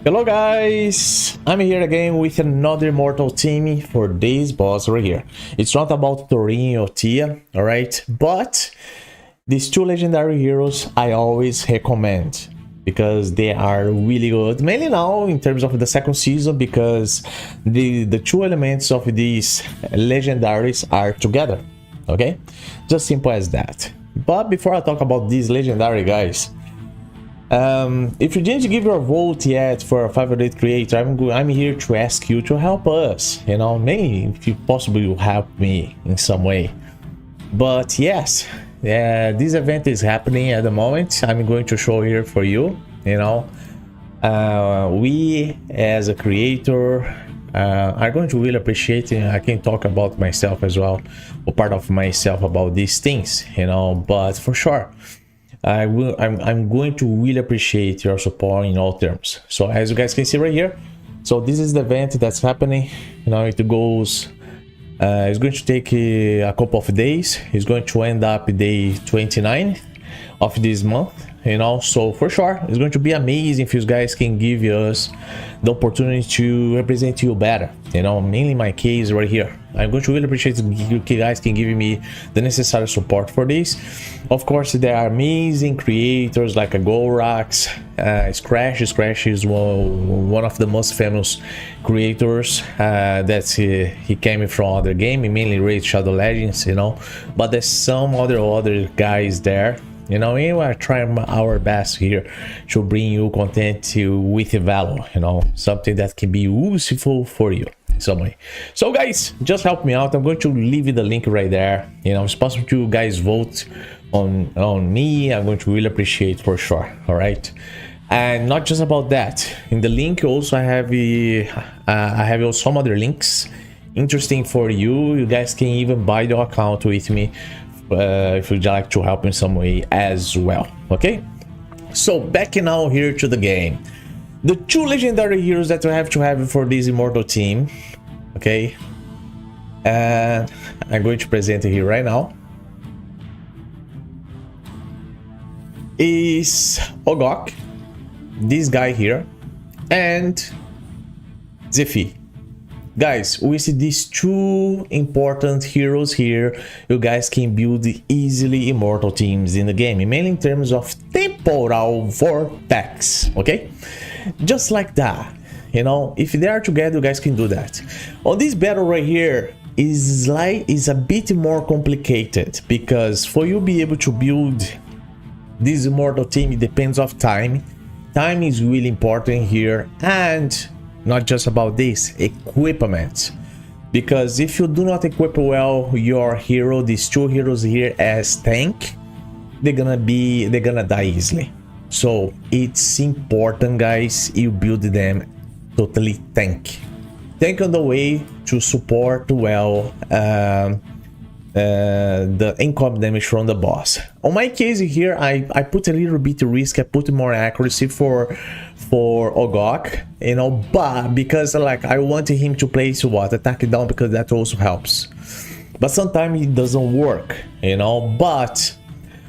Hello guys, I'm here again with another Immortal team for this boss right here. It's not about Thorin or Tia, alright? But these two legendary heroes I always recommend because they are really good. Mainly now in terms of the second season because the two elements of these legendaries are together, okay? Just simple as that. But before I talk about these legendary guys, if you didn't give your vote yet for a favorite creator, I'm here to ask you to help us, you know, mainly if you possibly will help me in some way. But yes, this event is happening at the moment. I'm going to show here for you, you know. We as a creator are going to really appreciate it. I can talk about myself as well, or part of myself about these things, you know, but for sure I'm going to really appreciate your support in all terms. So as you guys can see right here, so this is the event that's happening, you know. It goes it's going to take a couple of days. It's going to end up day 29 of this month, you know. So for sure it's going to be amazing if you guys can give us the opportunity to represent you better, you know. Mainly my case right here, I'm going to really appreciate if you guys can give me the necessary support for this. Of course there are amazing creators like a Gorax, Scratch is one of the most famous creators that he came from other game, mainly Raid Shadow Legends, you know. But there's some other guys there, you know. We are trying our best here to bring you content with value, you know, something that can be useful for you in some way. So guys, just help me out. I'm going to leave you the link right there, you know. It's possible to guys vote on me. I'm going to really appreciate for sure. All right, and not just about that, in the link also I have also some other links interesting for you. You guys can even buy the account with me if you'd like to help in some way as well. Okay, so back now here to the game. The two legendary heroes that we have to have for this Immortal team, okay, and I'm going to present it here right now, is Ogok, this guy here, and Zephyr. Guys, with these two important heroes here, you guys can build easily Immortal teams in the game, mainly in terms of temporal vortex, okay? Just like that, you know. If they are together, you guys can do that. On this battle right here is a bit more complicated because for you be able to build this Immortal team, it depends of time. Time is really important here, and not just about this, equipment, because if you do not equip well your hero, these two heroes here as tank, they're gonna die easily. So it's important, guys, you build them totally tank on the way to support well the income damage from the boss. On my case here, I put a little bit of risk. I put more accuracy for Ogok, you know, but because like I wanted him to place what, attack it down, because that also helps. But sometimes it doesn't work, you know. But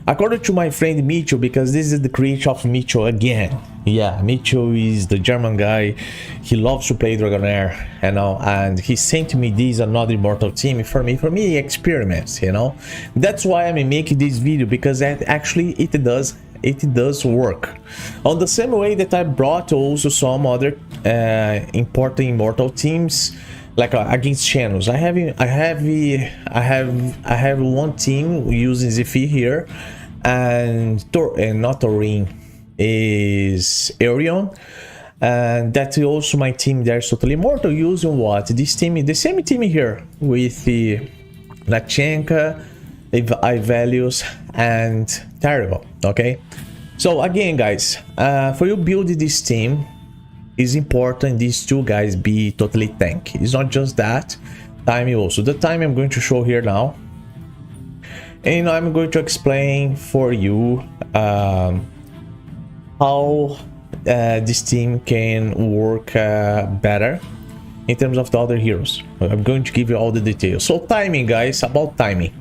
according to my friend Mitchell, because this is the creator of Mitchell again. Yeah, Mitchell is the German guy. He loves to play Dragonheir, you know, and he sent me this another Immortal team for me experiments, you know. That's why I'm making this video, because actually it does work. On the same way that I brought also some other important Immortal teams, like against channels. I have one team using Zephyr here, and not Thorin, is Arion, and that's also my team there. So totally Immortal using what, this team, the same team here with the Lachenka, Ivelius, and Terrible. Okay, so again, guys, for you build this team, is important these two guys be totally tank. It's not just that, time also. The time I'm going to show here now, and I'm going to explain for you how this team can work better in terms of the other heroes. I'm going to give you all the details. So timing, guys, about timing.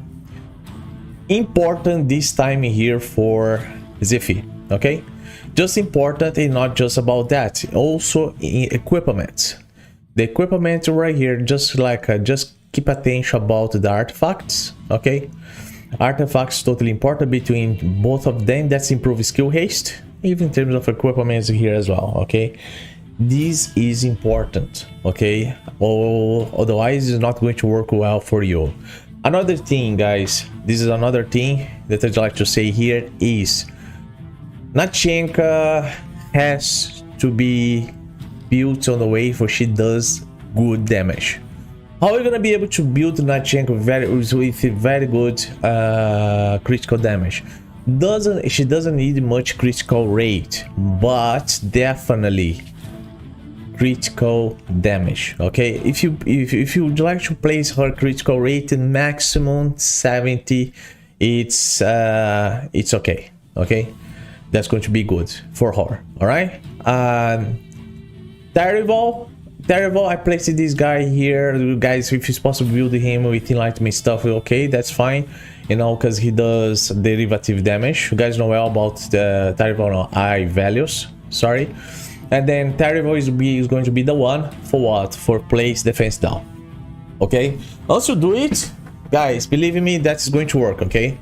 Important this timing here for Zephyr, okay? Just important, and not just about that, also in equipment. The equipment right here, just like just keep attention about the artifacts. Okay, artifacts totally important between both of them. That's improve skill haste, even in terms of equipment here as well. Okay, this is important. Okay, otherwise it's not going to work well for you. Another thing, guys, this is another thing that I'd like to say here is Nachenka has to be built on the way for she does good damage. How are we gonna be able to build Nachenka with very good critical damage? She doesn't need much critical rate, but definitely critical damage. Okay, if you would like to place her critical rate in maximum 70, it's okay. Okay, that's going to be good for her. All right. Terrible, I placed this guy here, guys. If it's possible, build him with enlightenment stuff. Okay, that's fine, you know, because he does derivative damage. You guys know well about the terrible I values. Sorry. And then terrible is going to be the one for what? For place defense down. Okay, once you do it, guys, believe me, that's going to work. Okay,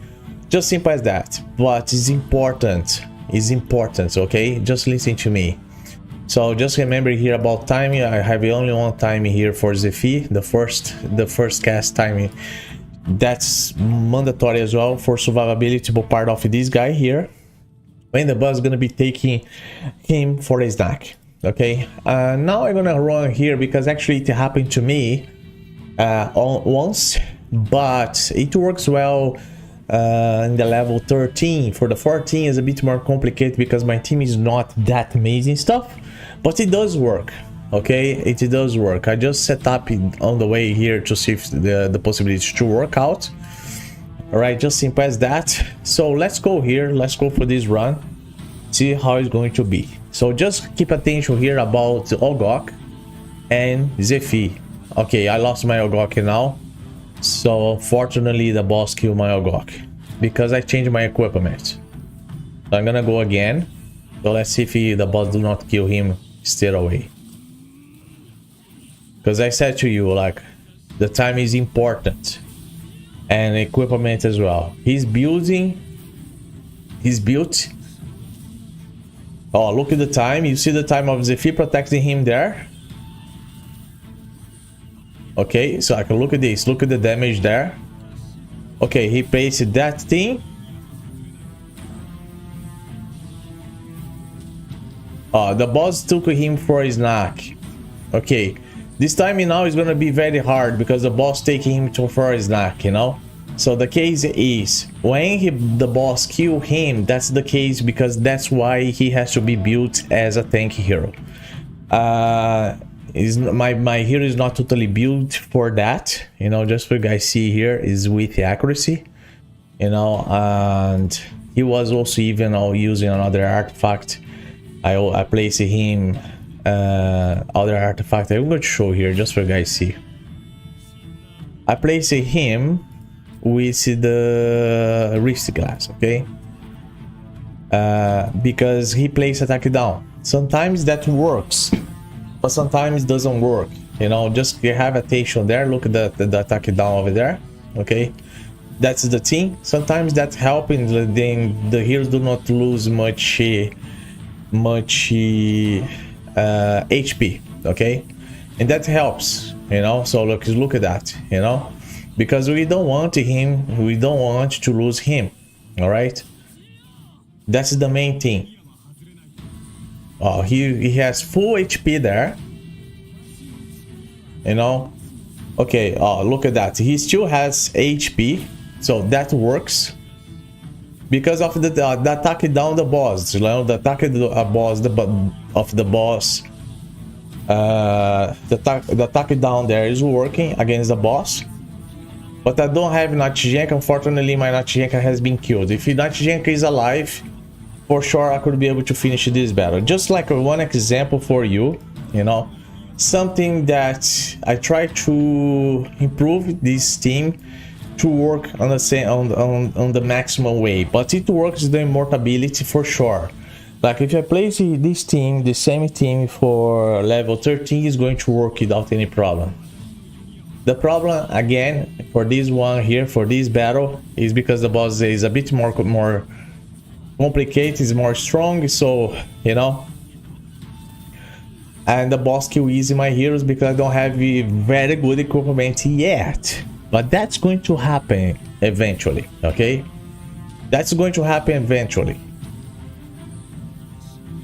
just simple as that. But it's important. It's important. Okay, just listen to me. So just remember here about timing. I have only one timing here for Zephyr, the first cast timing. That's mandatory as well for survivability, but part of this guy here. When the boss is gonna be taking him for a snack. Okay, now I'm gonna run here because actually it happened to me once, but it works well in the level 13. For the 14 is a bit more complicated because my team is not that amazing stuff, but it does work. Okay, it does work. I just set up on the way here to see if the possibility to work out. All right, just simple as that. So let's go here, let's go for this run, see how it's going to be. So just keep attention here about Ogok and Zephyr. Okay, I lost my Ogok now, so fortunately the boss killed my Ogok because I changed my equipment. So I'm gonna go again. So let's see if the boss do not kill him straight away, because I said to you, like, the time is important. And equipment as well. He's built. Oh, look at the time. You see the time of Zephyr protecting him there. Okay, so I can look at this. Look at the damage there. Okay, he placed that thing. Oh, the boss took him for his snack. Okay. This time now is gonna be very hard because the boss taking him to for his snack, you know. So the case is when the boss kill him, that's the case because that's why he has to be built as a tank hero. My hero is not totally built for that, you know. Just what you guys see here is with the accuracy, you know, and he was also even using another artifact. I placed him. Other artifact I'm going to show here just for you guys see. I place him with the wrist glass, okay, because he plays attack down. Sometimes that works, but sometimes it doesn't work, you know. Just you have attention there. Look at the attack down over there. Okay, that's the thing. Sometimes that's helping. Then the heroes do not lose much HP, okay, and that helps, you know. So look at that, you know, because we don't want to lose him. All right, that's the main thing. Oh, he has full HP there, you know. Okay, oh, look at that, he still has HP, so that works because of the attack down the boss, you know, the attack boss, of the boss, the attack down there is working against the boss. But I don't have Nachenka. Unfortunately, my Nachenka has been killed. If Nachenka is alive, for sure I could be able to finish this battle. Just like one example for you, you know, something that I try to improve this team to work on the same on the maximum way, but it works the immortal ability for sure. Like if I place this team, the same team for level 13 is going to work without any problem. The problem again for this one here, for this battle, is because the boss is a bit more complicated, is more strong, so you know. And the boss kill easy my heroes because I don't have a very good equipment yet. But that's going to happen eventually, okay? That's going to happen eventually.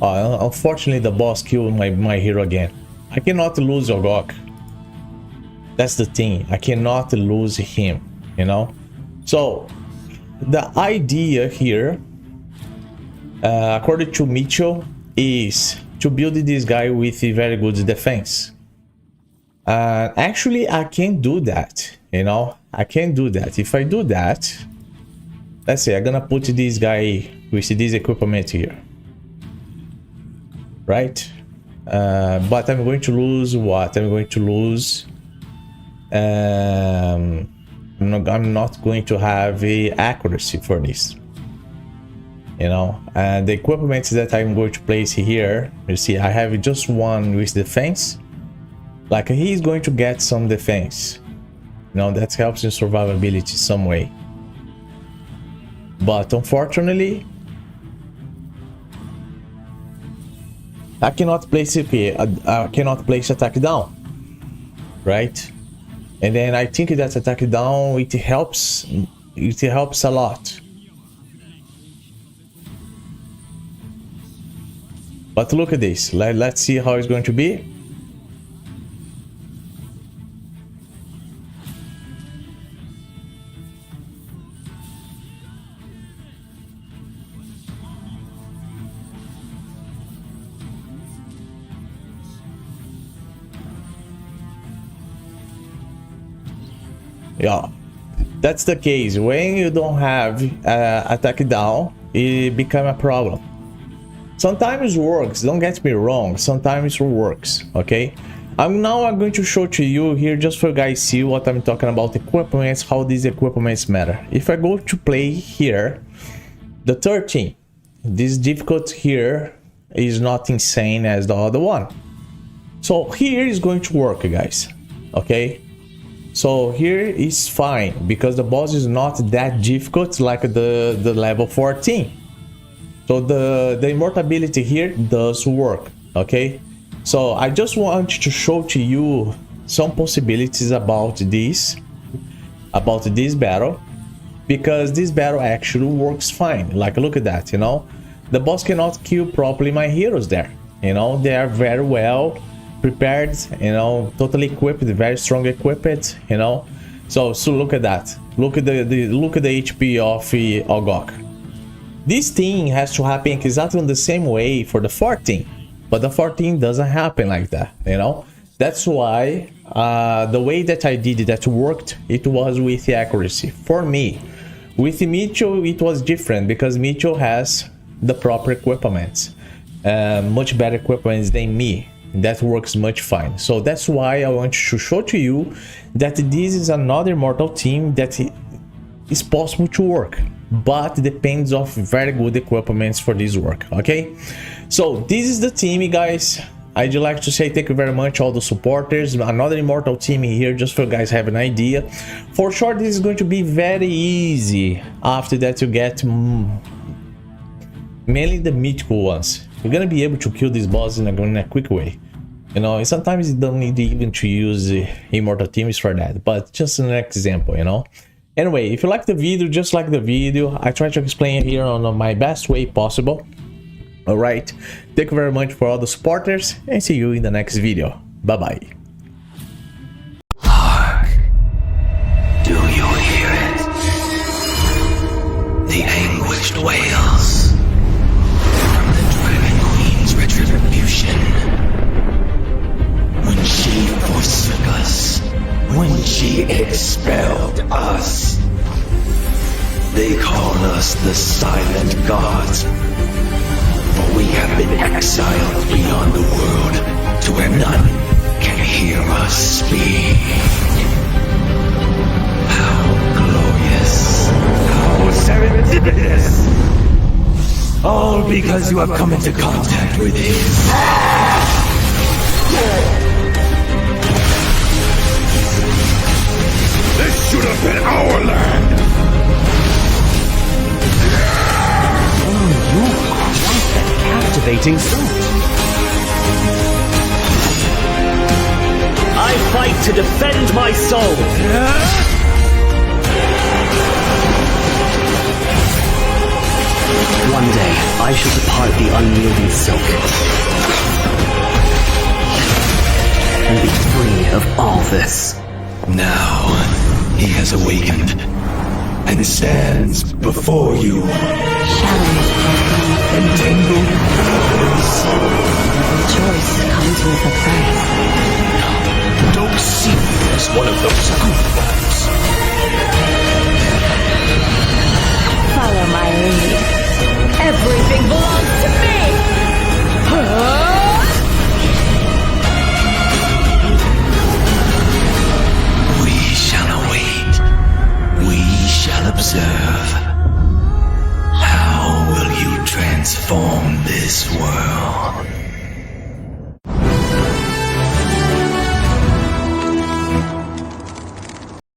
Unfortunately, the boss killed my hero again. I cannot lose Ogok. That's the thing. I cannot lose him, you know? So, the idea here, according to Mitchell, is to build this guy with a very good defense. Actually, I can do that, you know? I can do that. If I do that, let's say I'm gonna put this guy with this equipment here. Right? But I'm going to lose what? I'm going to lose... I'm not going to have a accuracy for this. You know, and the equipment that I'm going to place here, you see, I have just one with defense. Like he's going to get some defense. You know, that helps in survivability some way. But unfortunately, I cannot place it here. I cannot place attack down, right? And then I think that attack down it helps a lot. But look at this. Let's see how it's going to be. Yeah, that's the case. When you don't have attack down, it becomes a problem. Sometimes it works, don't get me wrong, sometimes it works, okay? I'm going to show to you here just for you guys see what I'm talking about equipments, how these equipments matter. If I go to play here, the 13, this difficult here is not insane as the other one. So here is going to work, guys, okay? So here is fine because the boss is not that difficult like the level 14. So the immortality here does work, okay? So I just want to show to you some possibilities about this battle, because this battle actually works fine. Like look at that, you know? The boss cannot kill properly my heroes there, you know? They are very well prepared, you know, totally equipped, very strong equipped, you know? So look at that. Look at the HP of Ogok. This thing has to happen exactly the same way for the 14, but the 14 doesn't happen like that, you know? That's why the way that I did it that worked, it was with the accuracy. For me, with Mitchell, it was different because Mitchell has the proper equipment, much better equipment than me. That works much fine. So that's why I want to show to you that this is another Immortal team that is possible to work, but depends of very good equipments for this work, okay? So this is the team, guys. I'd like to say thank you very much all the supporters. Another Immortal team here just for you guys have an idea. For sure this is going to be very easy. After that you get mainly the mythical ones. You're gonna be able to kill these bosses in a quick way, you know, and sometimes you don't need even to use Immortal teams for that, but just an example, you know. Anyway, if you like the video, just like the video, I try to explain it here on my best way possible. All right, thank you very much for all the supporters, and see you in the next video. Bye bye. Hark! Do you hear it? The anguished wails from the Dragon Queen's retribution. When she forsook us, when she expelled us, they call us the Silent Gods. For we have been exiled beyond the world to where none can hear us speak. How glorious! How serendipitous! All because you have come into contact with his. This should have been our land! Oh, you are quite a captivating suit. I fight to defend my soul! One day, I shall depart the unyielding silk and be free of all this. Now, he has awakened and stands before you. Entangled powers. Every choice comes with a price. Don't see me as one of those goofballs. Follow my lead. Everything belongs to me! We shall await. We shall observe. How will you transform this world?